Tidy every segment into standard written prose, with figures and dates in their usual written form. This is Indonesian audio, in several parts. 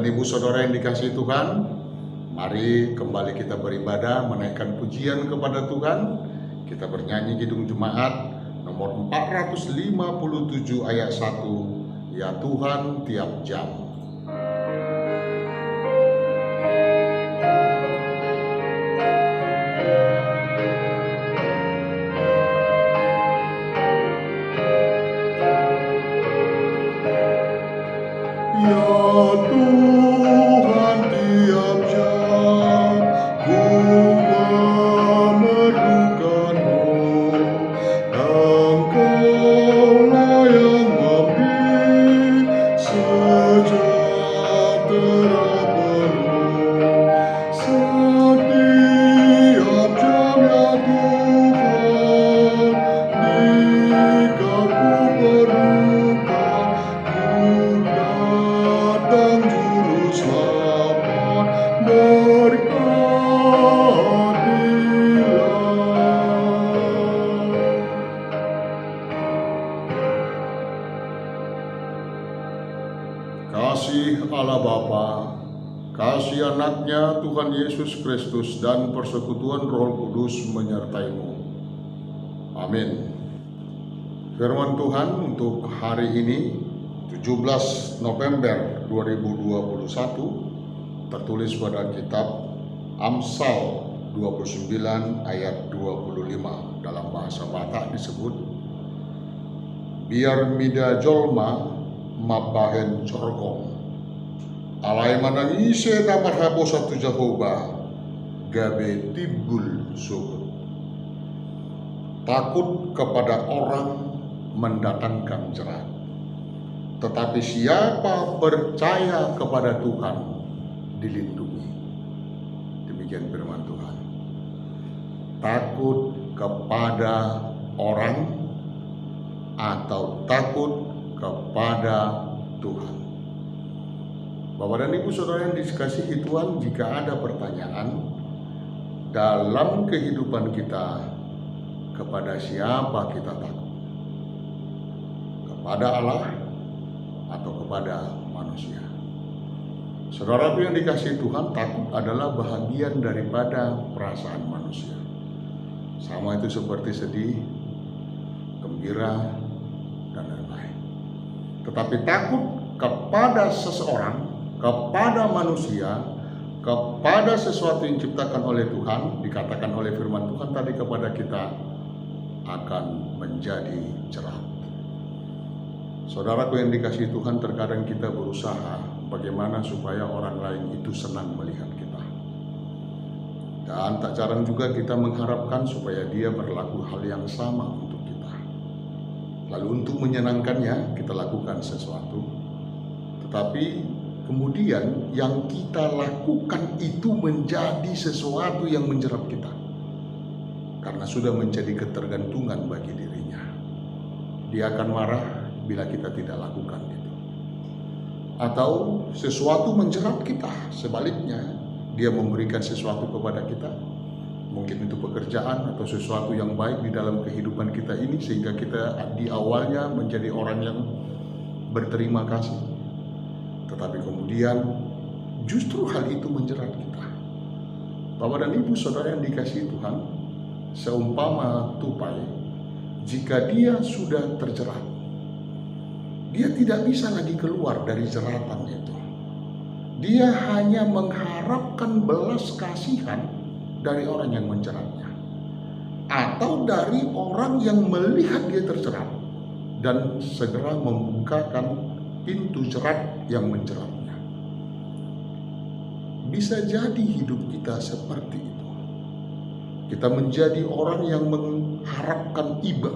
Ibu Saudara yang dikasihi Tuhan, mari kembali kita beribadah, menaikkan pujian kepada Tuhan. Kita bernyanyi Kidung Jemaat nomor 457 ayat 1, Ya Tuhan tiap jam. Kasih Allah Bapa, kasih anaknya Tuhan Yesus Kristus, dan persekutuan Roh Kudus menyertaimu. Amin. Firman Tuhan untuk hari ini 17 November 2021 tertulis pada kitab Amsal 29 ayat 25. Dalam bahasa Batak disebut, biar mida jolma mabahen corgong alai manangise na marhabo satu Jehovah gabe tibul suhud. Takut kepada orang mendatangkan jerat, tetapi siapa percaya kepada Tuhan dilindungi. Demikian firman Tuhan. Takut kepada orang atau takut kepada Tuhan. Bapak dan Ibu Saudara yang dikasihi Tuhan, jika ada pertanyaan dalam kehidupan kita, kepada siapa kita takut? Kepada Allah atau kepada manusia? Saudaraku yang dikasihi Tuhan, takut adalah bahagian daripada perasaan manusia. Sama itu seperti sedih, gembira, dan lain-lain. Tetapi takut kepada seseorang, kepada manusia, kepada sesuatu yang diciptakan oleh Tuhan, dikatakan oleh firman Tuhan tadi kepada kita, akan menjadi jerat. Saudaraku yang dikasihi Tuhan, terkadang kita berusaha bagaimana supaya orang lain itu senang melihat kita. Dan tak jarang juga kita mengharapkan supaya dia berlaku hal yang sama untuk kita. Lalu untuk menyenangkannya kita lakukan sesuatu, tetapi kemudian yang kita lakukan itu menjadi sesuatu yang menjerat kita, karena sudah menjadi ketergantungan bagi dirinya. Dia akan marah bila kita tidak lakukan itu. Atau sesuatu menjerat kita, sebaliknya dia memberikan sesuatu kepada kita, mungkin itu pekerjaan atau sesuatu yang baik di dalam kehidupan kita ini, sehingga kita di awalnya menjadi orang yang berterima kasih, tetapi kemudian justru hal itu menjerat kita. Bapak dan Ibu Saudara yang dikasihi Tuhan, seumpama tupai, jika dia sudah terjerat, dia tidak bisa lagi keluar dari jeratan itu. Dia hanya mengharapkan belas kasihan dari orang yang menjeratnya, atau dari orang yang melihat dia terjerat dan segera membukakan pintu jerat yang menjeratnya. Bisa jadi hidup kita seperti itu. Kita menjadi orang yang mengharapkan iba,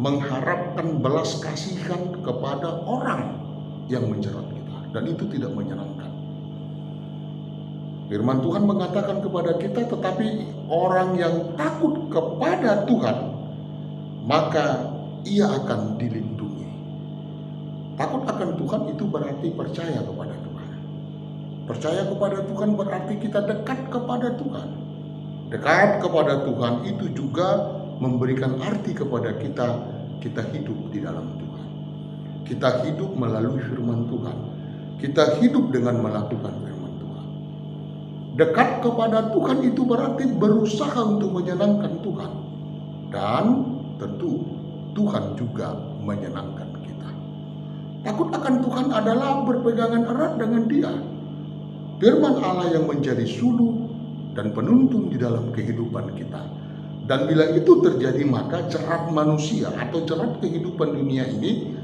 mengharapkan belas kasihan kepada orang yang menjerat kita, dan itu tidak menyenangkan. Firman Tuhan mengatakan kepada kita, tetapi orang yang takut kepada Tuhan, maka ia akan dilindungi. Takut akan Tuhan itu berarti percaya kepada Tuhan. Percaya kepada Tuhan berarti kita dekat kepada Tuhan. Dekat kepada Tuhan itu juga memberikan arti kepada kita hidup di dalam Tuhan. Kita hidup melalui firman Tuhan. kita hidup dengan melakukan firman Tuhan. Dekat kepada Tuhan itu berarti berusaha untuk menyenangkan Tuhan. Dan tentu Tuhan juga menyenangkan kita. Takut akan Tuhan adalah berpegangan erat dengan Dia. Firman Allah yang menjadi suluh dan penuntun di dalam kehidupan kita. Dan bila itu terjadi, maka jerat manusia atau jerat kehidupan dunia ini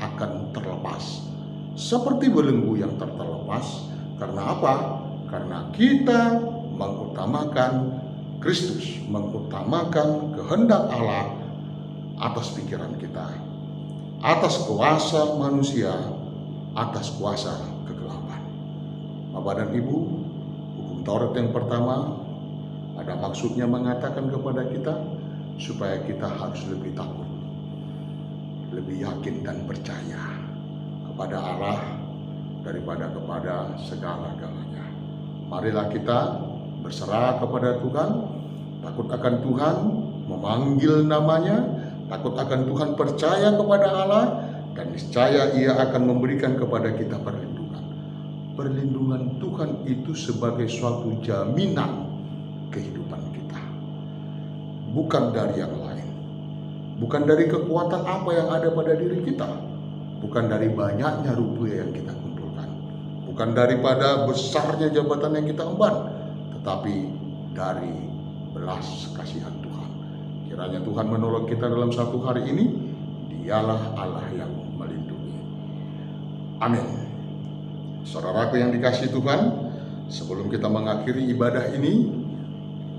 akan terlepas. Seperti belenggu yang terlepas. Karena apa? Karena kita mengutamakan Kristus, mengutamakan kehendak Allah atas pikiran kita, atas kuasa manusia, atas kuasa kegelapan. Bapak dan Ibu, hukum Taurat yang pertama ada maksudnya mengatakan kepada kita supaya kita harus lebih takut, lebih yakin dan percaya kepada Allah daripada kepada segala-galanya. Marilah kita berserah kepada Tuhan, takut akan Tuhan, memanggil namanya, takut akan Tuhan, percaya kepada Allah, dan niscaya Ia akan memberikan kepada kita perlindungan. Perlindungan Tuhan itu sebagai suatu jaminan kehidupan kita, bukan dari yang lain, bukan dari kekuatan apa yang ada pada diri kita, bukan dari banyaknya rupiah yang kita kumpulkan, bukan daripada besarnya jabatan yang kita emban, tetapi dari belas kasihan Tuhan. Kiranya Tuhan menolong kita dalam satu hari ini. Dialah Allah yang melindungi. Amin. Saudaraku yang dikasihi Tuhan, sebelum kita mengakhiri ibadah ini,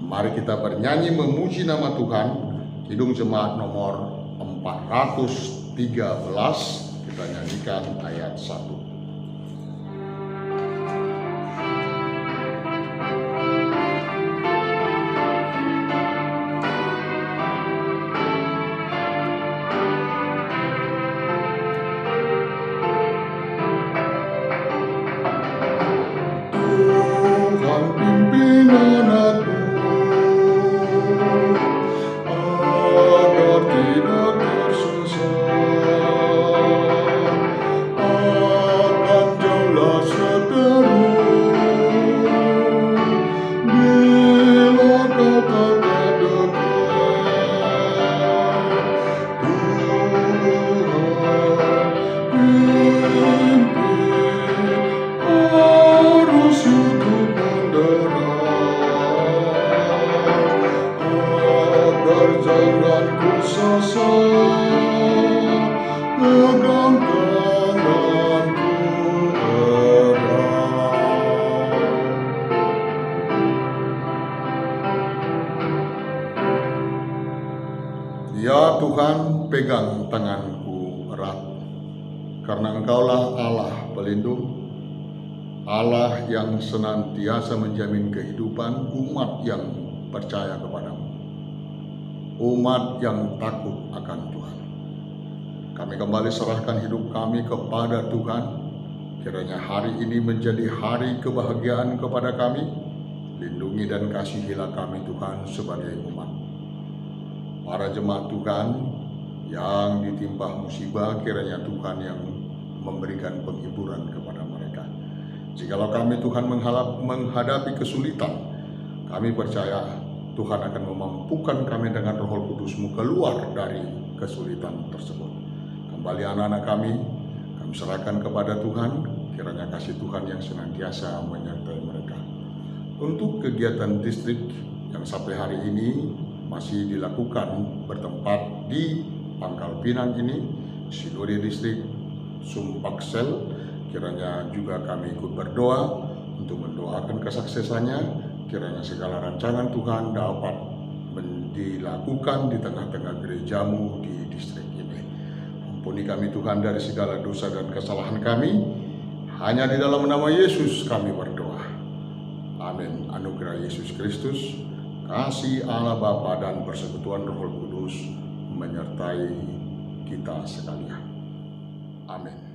mari kita bernyanyi memuji nama Tuhan. Kidung Jemaat nomor 413, kita nyanyikan ayat 1. Ya Tuhan, pegang tanganku erat, karena Engkaulah Allah pelindung, Allah yang senantiasa menjamin kehidupan umat yang percaya kepadamu, umat yang takut akan Tuhan. Kami kembali serahkan hidup kami kepada Tuhan. Kiranya hari ini menjadi hari kebahagiaan kepada kami. Lindungi dan kasihilah kami Tuhan sebagai umat. Para jemaat Tuhan yang ditimpa musibah, kiranya Tuhan yang memberikan penghiburan kepada mereka. Jikalau kami Tuhan menghadapi kesulitan, kami percaya Tuhan akan memampukan kami dengan Roh Kudus-Mu keluar dari kesulitan tersebut. Kembali anak-anak kami serahkan kepada Tuhan, kiranya kasih Tuhan yang senantiasa menyertai mereka. Untuk kegiatan distrik yang sampai hari ini masih dilakukan bertempat di Pangkal Pinang ini, Siduri Distrik Sumpaksel, kiranya juga kami ikut berdoa untuk mendoakan kesuksesannya. Kiranya segala rancangan Tuhan dapat dilakukan di tengah-tengah gerejamu di distrik ini. Ampuni kami Tuhan dari segala dosa dan kesalahan kami. Hanya di dalam nama Yesus kami berdoa. Amin. Anugerah Yesus Kristus, kasih Allah Bapa dan persekutuan Roh Kudus menyertai kita sekalian. Amin.